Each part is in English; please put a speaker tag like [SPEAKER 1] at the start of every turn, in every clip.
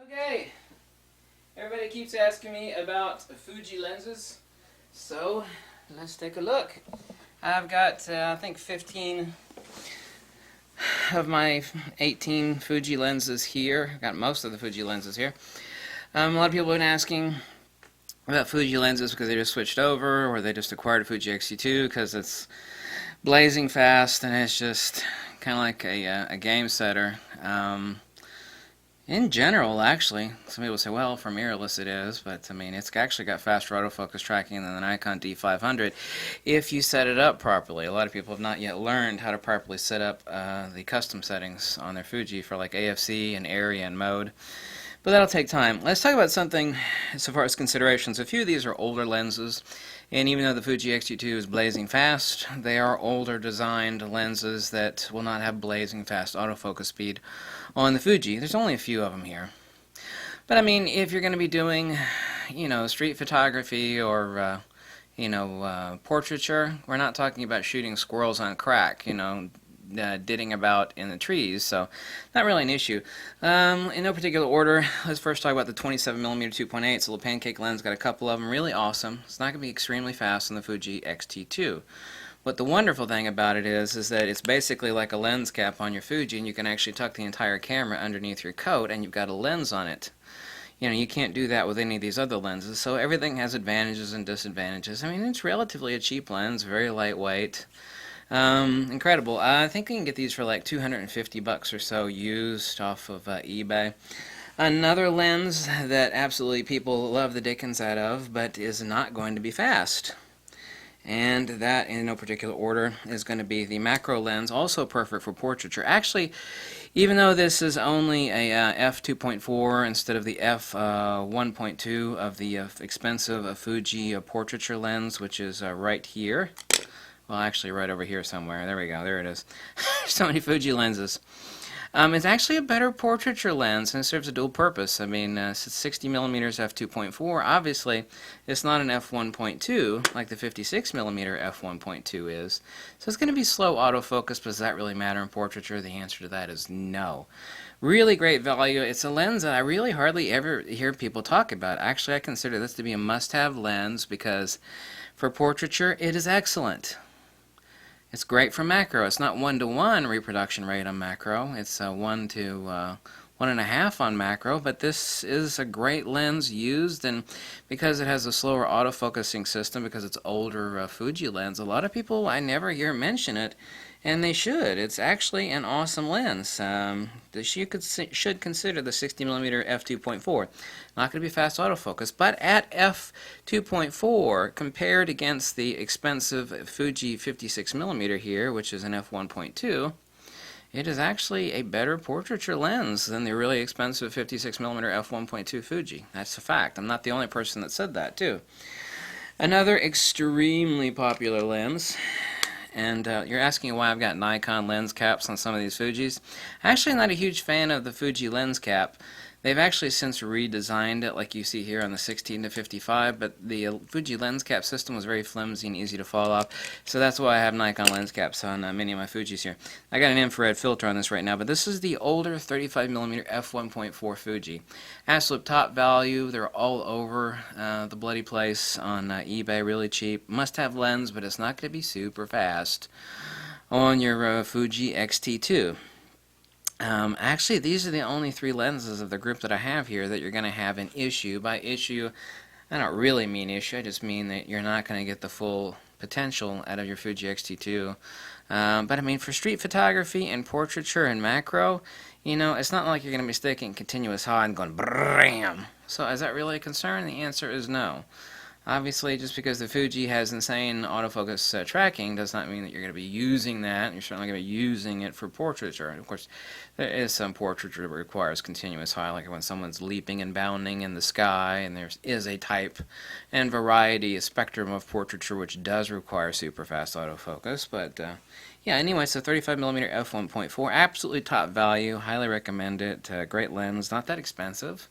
[SPEAKER 1] Okay, everybody keeps asking me about Fuji lenses, so let's take a look. I've got, I think, 15 of my 18 Fuji lenses here. I've got most of the Fuji lenses here. A lot of people have been asking about Fuji lenses because they just switched over, or they just acquired a Fuji XT2 because it's blazing fast and it's just kind of like a game setter. In general, actually, some people say, well, for mirrorless it is, but I mean, it's actually got faster autofocus tracking than the Nikon D500 if you set it up properly. A lot of people have not yet learned how to properly set up the custom settings on their Fuji for like AFC and area and mode. But that'll take time. Let's talk about something so far as considerations. A few of these are older lenses, and even though the Fuji X-T2 is blazing fast, they are older designed lenses that will not have blazing fast autofocus speed on the Fuji. There's only a few of them here. But I mean, if you're going to be doing, street photography or, portraiture, we're not talking about shooting squirrels on crack, ditting about in the trees, so not really an issue. In no particular order, let's first talk about the 27mm 2.8. It's a little Pancake lens, got a couple of them, really awesome. It's not going to be extremely fast on the Fuji X-T2. But the wonderful thing about it is that it's basically like a lens cap on your Fuji, and you can actually tuck the entire camera underneath your coat, and you've got a lens on it. You can't do that with any of these other lenses, so everything has advantages and disadvantages. I mean, it's relatively a cheap lens, very lightweight. Incredible. I think you can get these for like $250 or so used off of eBay. Another lens that absolutely people love the dickens out of, but is not going to be fast. And that, in no particular order, is going to be the macro lens, also perfect for portraiture. Actually, even though this is only a f2.4 instead of the f1.2 of the expensive Fuji portraiture lens, which is right here. Well, actually, right over here somewhere. There we go. There it is. So many Fuji lenses. It's actually a better portraiture lens, and it serves a dual purpose. I mean, it's 60mm f2.4. Obviously, it's not an f1.2 like the 56mm f1.2 is. So it's going to be slow autofocus, but does that really matter in portraiture? The answer to that is no. Really great value. It's a lens that I really hardly ever hear people talk about. Actually, I consider this to be a must-have lens because for portraiture, it is excellent. It's great for macro. It's not 1:1 reproduction rate on macro. It's 1 to 1.5 on macro, but this is a great lens used, and because it has a slower autofocusing system, because it's older Fuji lens, a lot of people I never hear mention it, and they should. It's actually an awesome lens. You should consider the 60mm f2.4. Not going to be fast autofocus, but at f2.4, compared against the expensive Fuji 56mm here, which is an f1.2, it is actually a better portraiture lens than the really expensive 56mm f1.2 Fuji. That's a fact. I'm not the only person that said that, too. Another extremely popular lens, and you're asking why I've got Nikon lens caps on some of these Fujis. Actually, not a huge fan of the Fuji lens cap. They've actually since redesigned it, like you see here on the 16 to 55, but the Fuji lens cap system was very flimsy and easy to fall off, so that's why I have Nikon lens caps on many of my Fujis here. I got an infrared filter on this right now, but this is the older 35mm f1.4 Fuji. Absolute top value. They're all over the bloody place on eBay, really cheap. Must-have lens, but it's not going to be super fast on your Fuji X-T2. Actually, these are the only 3 lenses of the group that I have here that you're going to have an issue. By issue, I don't really mean issue, I just mean that you're not going to get the full potential out of your Fuji X-T2. But I mean, for street photography and portraiture and macro, it's not like you're going to be sticking continuous high and going BRAM. So is that really a concern? The answer is no. Obviously, just because the Fuji has insane autofocus tracking does not mean that you're going to be using that. You're certainly going to be using it for portraiture. And of course, there is some portraiture that requires continuous high, like when someone's leaping and bounding in the sky, and there is a type and variety, a spectrum of portraiture which does require super fast autofocus. But yeah, anyway, so 35mm f1.4, absolutely top value. Highly recommend it. Great lens, not that expensive.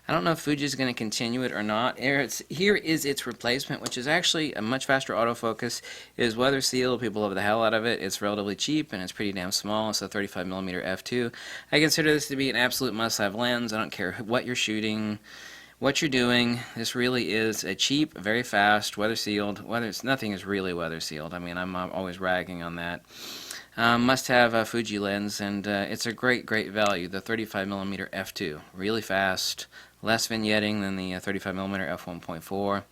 [SPEAKER 1] I don't know if Fuji is going to continue it or not. Here is its replacement, which is actually a much faster autofocus. It is weather sealed. People love the hell out of it. It's relatively cheap and it's pretty damn small. It's a 35mm f2. I consider this to be an absolute must-have lens. I don't care what you're shooting, what you're doing. This really is a cheap, very fast, weather sealed. Nothing is really weather sealed. I mean, I'm always ragging on that. Must have a Fuji lens, and it's a great value. The 35mm f2, really fast, less vignetting than the 35mm f1.4.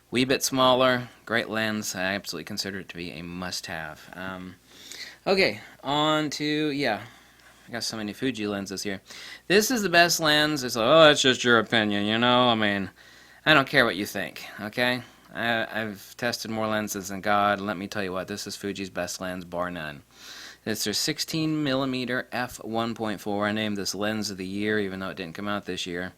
[SPEAKER 1] Wee bit smaller, great lens. I absolutely consider it to be a must-have. Okay, on to, yeah, I got so many Fuji lenses here. This is the best lens. It's like, oh, that's just your opinion, you know? I mean, I don't care what you think, okay? I've tested more lenses than God. Let me tell you what, this is Fuji's best lens, bar none. It's their 16mm f1.4. I named this lens of the year, even though it didn't come out this year.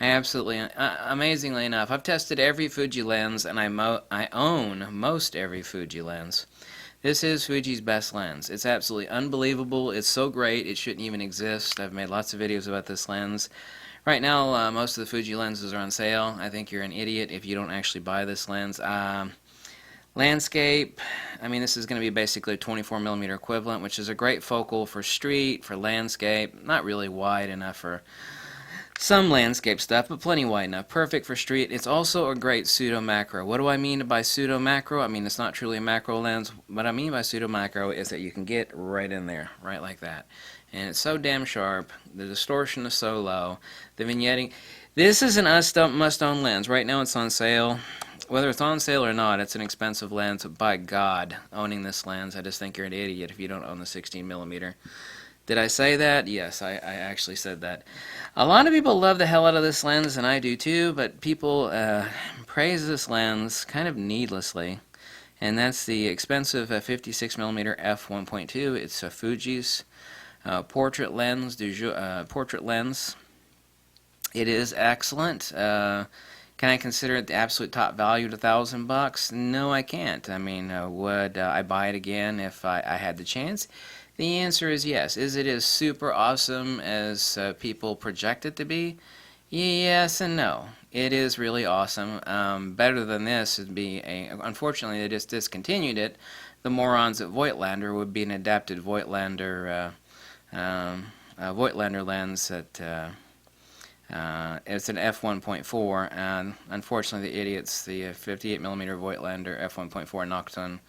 [SPEAKER 1] Absolutely, amazingly enough, I've tested every Fuji lens, and I own most every Fuji lens. This is Fuji's best lens. It's absolutely unbelievable. It's so great, it shouldn't even exist. I've made lots of videos about this lens. Right now, most of the Fuji lenses are on sale. I think you're an idiot if you don't actually buy this lens. Landscape, I mean, this is going to be basically a 24mm equivalent, which is a great focal for street, for landscape. Not really wide enough for some landscape stuff, but plenty wide enough. Perfect for street. It's also a great pseudo macro. What do I mean by pseudo macro? I mean, it's not truly a macro lens. What I mean by pseudo macro is that you can get right in there, right like that. And it's so damn sharp. The distortion is so low. The vignetting. This is an must-own lens. Right now it's on sale. Whether it's on sale or not, it's an expensive lens. By God, owning this lens, I just think you're an idiot if you don't own the 16mm. Did I say that? Yes, I actually said that. A lot of people love the hell out of this lens, and I do too, but people praise this lens kind of needlessly. And that's the expensive 56mm f1.2. It's a Fuji's portrait lens. Portrait lens. It is excellent. Can I consider it the absolute top value at $1,000? No, I can't. I mean, would I buy it again if I had the chance? The answer is yes. Is it as super awesome as people project it to be? Yes and no. It is really awesome. Better than this would be unfortunately they just discontinued it. The morons at Voigtlander would be an adapted Voigtlander lens that it's an f1.4, and unfortunately the idiots, the 58mm Voigtlander f1.4 Nocton,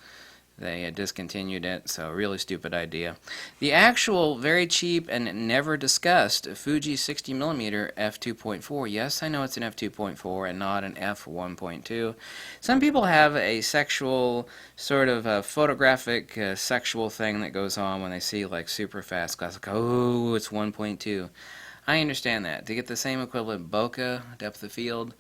[SPEAKER 1] they discontinued it, so really stupid idea. The actual very cheap and never discussed Fuji 60mm f2.4, yes, I know it's an f2.4 and not an f1.2. Some people have a sexual, sort of photographic sexual thing that goes on when they see like super fast classic, oh, it's 1.2. I understand that. To get the same equivalent bokeh, depth of field,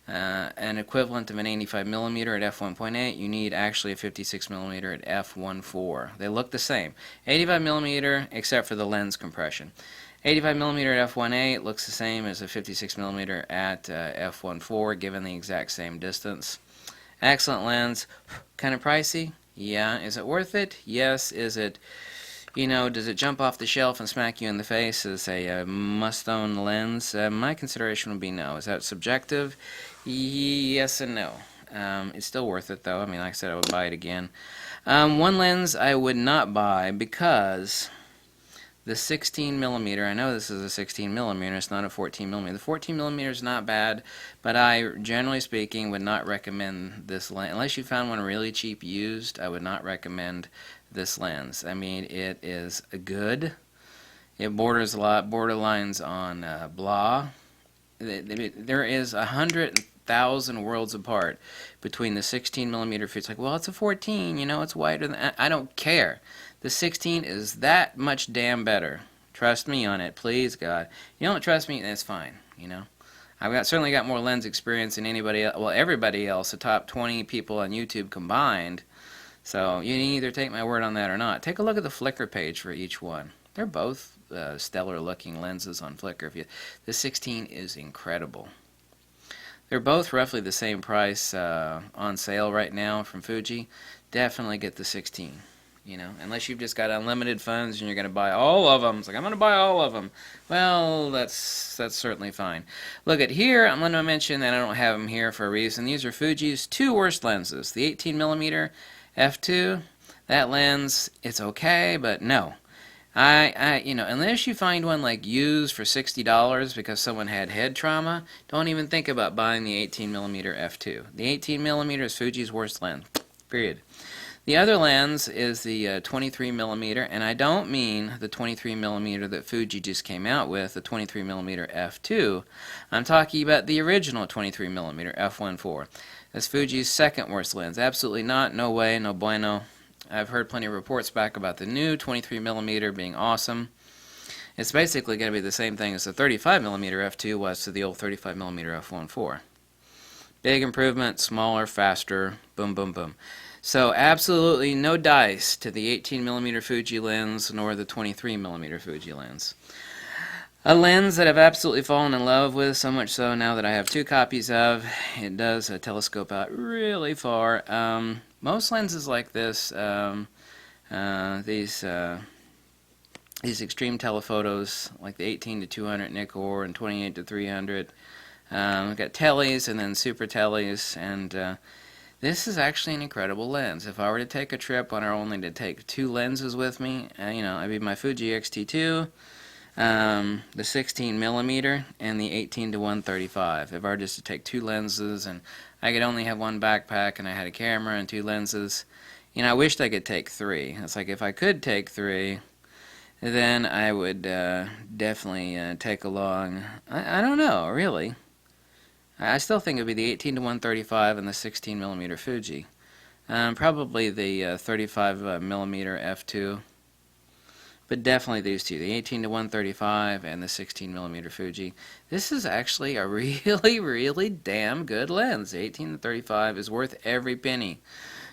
[SPEAKER 1] an equivalent of an 85mm at f1.8, you need actually a 56mm at f1.4. They look the same. 85mm except for the lens compression. 85mm at f1.8 looks the same as a 56mm at f1.4 given the exact same distance. Excellent lens. Kind of pricey? Yeah. Is it worth it? Yes. Is it... You know, does it jump off the shelf and smack you in the face as a must-own lens? My consideration would be no. Is that subjective? Yes and no. It's still worth it, though. I mean, like I said, I would buy it again. One lens I would not buy because the 16mm, I know this is a 16mm, it's not a 14mm. The 14mm is not bad, but I, generally speaking, would not recommend this lens. Unless you found one really cheap used, I would not recommend this lens. I mean, it is good. It borders a lot, borderlines on blah. There is 100,000 worlds apart between the 16mm. It's like, well, it's a 14, you know, it's wider than that. I don't care. The 16 is that much damn better. Trust me on it, please, God. You don't trust me, that's fine, you know. Certainly got more lens experience than anybody else, well, everybody else, the top 20 people on YouTube combined. So you can either take my word on that or not. Take a look at the Flickr page for each one. They're both stellar-looking lenses on Flickr. The 16 is incredible. They're both roughly the same price on sale right now from Fuji. Definitely get the 16. you know, unless you've just got unlimited funds and you're going to buy all of them. It's like, I'm going to buy all of them. Well, that's certainly fine. Look at here, I'm going to mention that I don't have them here for a reason. These are Fuji's two worst lenses. The 18mm f2, that lens, it's okay, but no. You know, unless you find one like used for $60 because someone had head trauma, don't even think about buying the 18mm f2. The 18mm is Fuji's worst lens, period. The other lens is the 23mm, and I don't mean the 23mm that Fuji just came out with, the 23mm f2. I'm talking about the original 23mm f1.4. That's Fuji's second worst lens. Absolutely not, no way, no bueno. I've heard plenty of reports back about the new 23mm being awesome. It's basically going to be the same thing as the 35mm f2 was to the old 35mm f1.4. Big improvement, smaller, faster, boom, boom, boom. So absolutely no dice to the 18mm Fuji lens nor the 23mm Fuji lens. A lens that I've absolutely fallen in love with, so much so now that I have two copies of. It does telescope out really far. Most lenses like this, these extreme telephotos, like the 18-200 Nikkor and 28-300, we've got teles and then super teles, and this is actually an incredible lens. If I were to take a trip when I only to take two lenses with me, you know, I'd be my Fuji XT2, the 16mm, and the 18-135. If I were just to take two lenses and I could only have one backpack and I had a camera and two lenses, you know, I wished I could take three. It's like if I could take three, then I would definitely take along, I don't know, really. I still think it would be the 18-135 and the 16mm Fuji. Probably the 35mm f2. But definitely these two, the 18-135 and the 16mm Fuji. This is actually a really, really damn good lens. The 18-35 is worth every penny.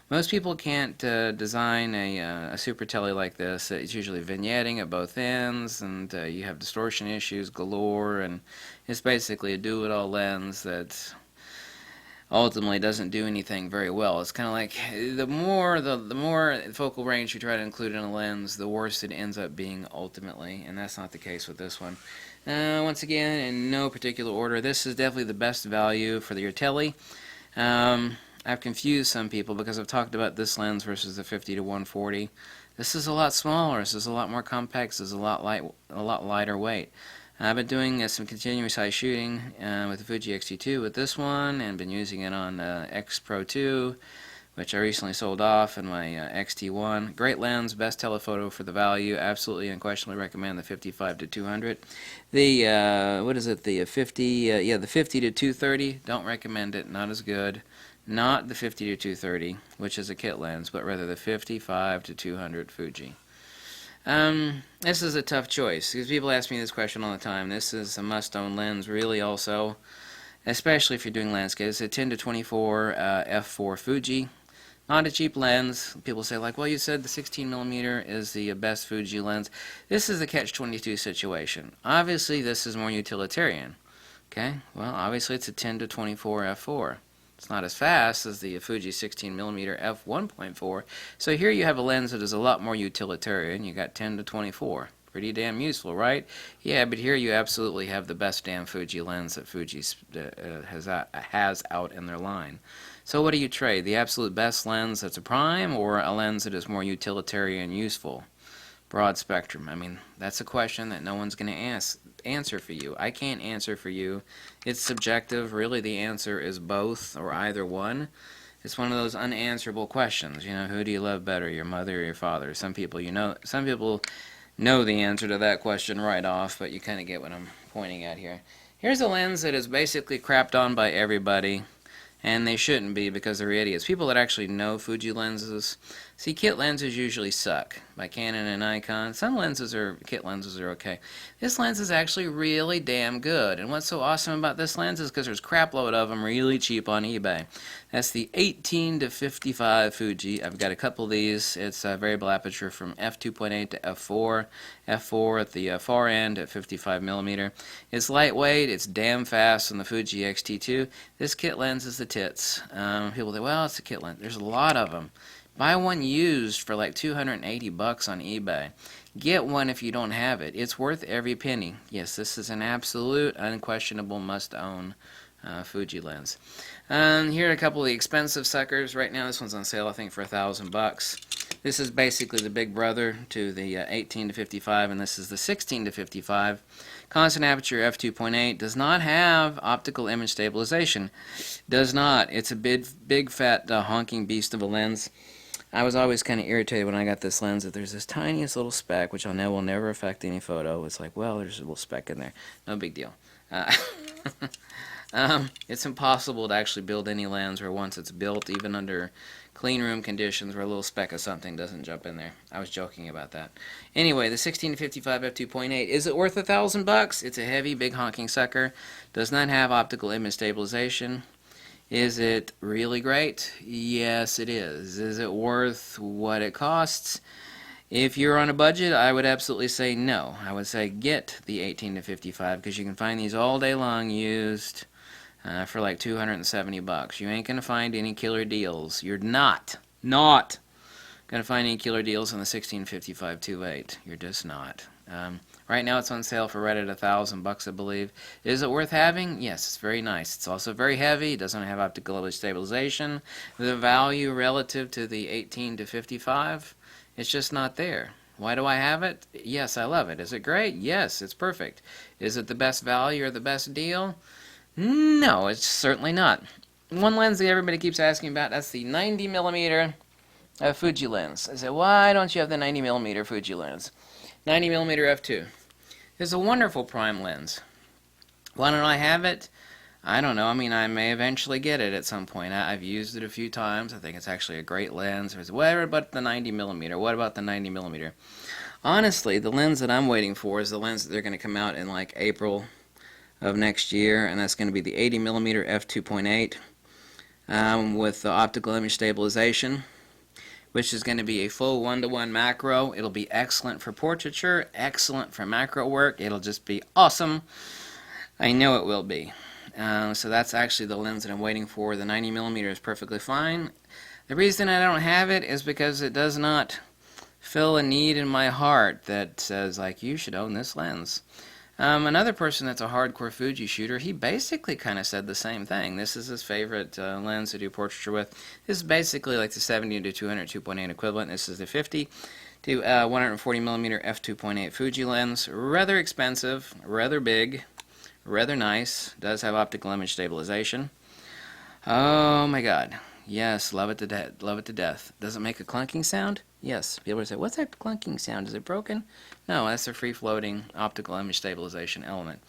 [SPEAKER 1] Most people can't design a super tele like this. It's usually vignetting at both ends, and you have distortion issues galore, and it's basically a do-it-all lens that ultimately doesn't do anything very well. It's kind of like the more focal range you try to include in a lens, the worse it ends up being ultimately, and that's not the case with this one. Once again, in no particular order, this is definitely the best value for your tele. I've confused some people because I've talked about this lens versus the 50-140. This is a lot smaller. This is a lot more compact. This is a lot lighter weight. I've been doing some continuous high shooting with the Fuji XT2 with this one, and been using it on X Pro 2, which I recently sold off, and my X-T1. Great lens, best telephoto for the value. Absolutely, unquestionably recommend the 55-200. The what is it? The 50-230. Don't recommend it. Not as good. Not the 50-230, which is a kit lens, but rather the 55-200 Fuji. This is a tough choice, because people ask me this question all the time. This is a must-own lens, really, also, especially if you're doing landscapes. It's a 10-24 f4 Fuji. Not a cheap lens. People say, like, well, you said the 16mm is the best Fuji lens. This is the catch-22 situation. Obviously, this is more utilitarian. Okay? Well, obviously, it's a 10-24 f4. It's not as fast as the Fuji 16mm f1.4. So here you have a lens that is a lot more utilitarian. You got 10-24. Pretty damn useful, right? Yeah, but here you absolutely have the best damn Fuji lens that Fuji has out in their line. So what do you trade? The absolute best lens that's a prime, or a lens that is more utilitarian useful? Broad spectrum. I mean, that's a question that no one's going to answer for you. I can't answer for you. It's subjective. Really, the answer is both or either one. It's one of those unanswerable questions. You know, who do you love better, your mother or your father? Some people know the answer to that question right off, but you kind of get what I'm pointing at here. Here's a lens that is basically crapped on by everybody, and they shouldn't be because they're idiots. People that actually know Fuji lenses. See, kit lenses usually suck. By Canon and Nikon. Some kit lenses are okay. This lens is actually really damn good. And what's so awesome about this lens is because there's a crap load of them really cheap on eBay. That's the 18-55 Fuji. I've got a couple of these. It's a variable aperture from f2.8 to f4. f4 at the far end at 55mm. It's lightweight. It's damn fast on the Fuji XT2. This kit lens is the tits. People say, well, it's a kit lens. There's a lot of them. Buy one used for like $280 on eBay. Get one if you don't have it. It's worth every penny. Yes, this is an absolute, unquestionable must-own Fuji lens. Here are a couple of the expensive suckers. Right now, this one's on sale, I think, for $1,000. This is basically the big brother to the 18 to 55, and this is the 16 to 55. Constant aperture f2.8, does not have optical image stabilization. Does not. It's a big fat honking beast of a lens. I was always kind of irritated when I got this lens that there's this tiniest little speck, which I know will never affect any photo. It's like, well, there's a little speck in there. No big deal. It's impossible to actually build any lens where once it's built, even under clean room conditions, where a little speck of something doesn't jump in there. I was joking about that. Anyway, the 16 to 55 f2.8, is it worth $1,000? It's a heavy, big honking sucker. Does not have optical image stabilization. Is it really great? Yes, it is. Is it worth what it costs? If you're on a budget, I would absolutely say no. I would say get the 18 to 55 because you can find these all day long used for like $270. You ain't gonna find any killer deals. You're not gonna find any killer deals on the 1655 2.8. You're just not. Right now it's on sale for right at $1,000, I believe. Is it worth having? Yes, it's very nice. It's also very heavy. It doesn't have optical image stabilization. The value relative to the 18 to 55, it's just not there. Why do I have it? Yes, I love it. Is it great? Yes, it's perfect. Is it the best value or the best deal? No, it's certainly not. One lens that everybody keeps asking about, that's the 90mm Fuji lens. I said, why don't you have the 90mm Fuji lens? 90mm f2. It's a wonderful prime lens. Why don't I have it? I don't know. I mean, I may eventually get it at some point. I've used it a few times. I think it's actually a great lens. What about the 90mm? What about the 90mm? Honestly, the lens that I'm waiting for is the lens that they're going to come out in like April of next year, and that's going to be the 80mm f2.8 with the optical image stabilization, which is going to be a full 1-to-1 macro. It'll be excellent for portraiture, excellent for macro work. It'll just be awesome. I know it will be. So that's actually the lens that I'm waiting for. The 90mm is perfectly fine. The reason I don't have it is because it does not fill a need in my heart that says, like, you should own this lens. Another person that's a hardcore Fuji shooter, he basically kind of said the same thing. This is his favorite lens to do portraiture with. This is basically like the 70 to 200 2.8 equivalent. This is the 50 to 140mm f2.8 Fuji lens. Rather expensive, rather big, rather nice. Does have optical image stabilization. Oh my god. Yes, love it to death. Love it to death. Does it make a clunking sound? Yes. People would say, what's that clunking sound? Is it broken? No, that's a free-floating optical image stabilization element.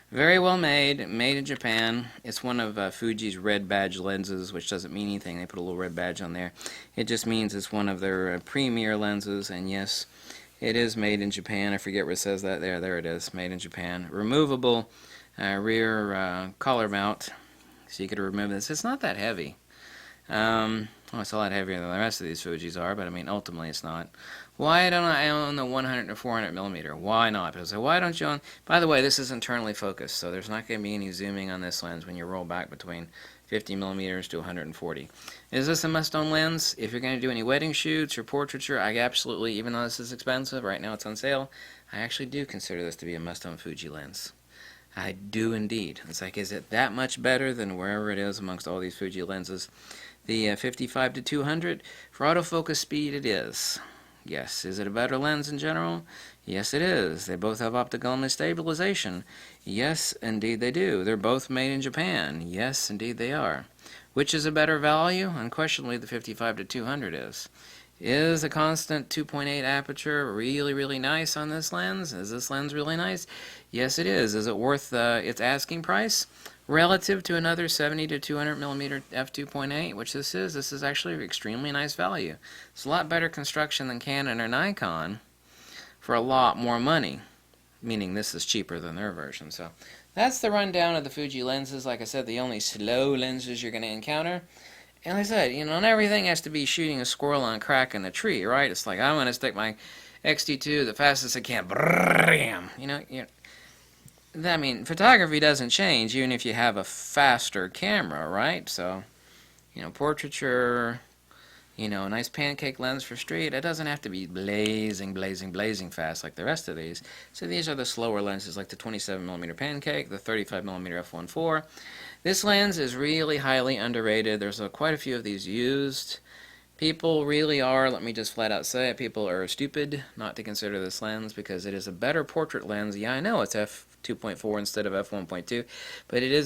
[SPEAKER 1] Very well made. Made in Japan. It's one of Fuji's red badge lenses, which doesn't mean anything. They put a little red badge on there. It just means it's one of their premier lenses, and yes, it is made in Japan. I forget where it says that there. There it is. Made in Japan. Removable rear collar mount, so you could remove this. It's not that heavy. Well, it's a lot heavier than the rest of these Fujis are, but I mean, ultimately it's not. Why don't I own the 100 to 400mm? Why not? People say, why don't you own... By the way, this is internally focused, so there's not going to be any zooming on this lens when you roll back between 50mm to 140. Is this a must-own lens? If you're going to do any wedding shoots or portraiture, I absolutely, even though this is expensive, right now it's on sale, I actually do consider this to be a must-own Fuji lens. I do indeed. It's like, is it that much better than wherever it is amongst all these Fuji lenses? The 55 to 200, for autofocus speed, it is. Yes. Is it a better lens in general? Yes, it is. They both have optical image stabilization. Yes, indeed they do. They're both made in Japan. Yes, indeed they are. Which is a better value? Unquestionably, the 55 to 200 is. Is a constant 2.8 aperture really, really nice on this lens? Is this lens really nice? Yes, it is. Is it worth its asking price? Relative to another 70 to 200mm f2.8, which this is actually an extremely nice value. It's a lot better construction than Canon or Nikon for a lot more money, meaning this is cheaper than their version. So that's the rundown of the Fuji lenses. Like I said, the only slow lenses you're going to encounter. And like I said, you know, not everything has to be shooting a squirrel on a crack in the tree, right? It's like, I'm going to stick my X-T2 the fastest I can. Bam! You know, I mean, photography doesn't change even if you have a faster camera, right? So, you know, portraiture, You know, a nice Pancake lens for street, it doesn't have to be blazing, blazing, blazing fast like the rest of these. So these are the slower lenses like the 27mm Pancake, the 35mm f1.4. This lens is really highly underrated. There's quite a few of these used. People really are, let me just flat out say it, people are stupid not to consider this lens because it is a better portrait lens. Yeah, I know it's f2.4 instead of f1.2, but it is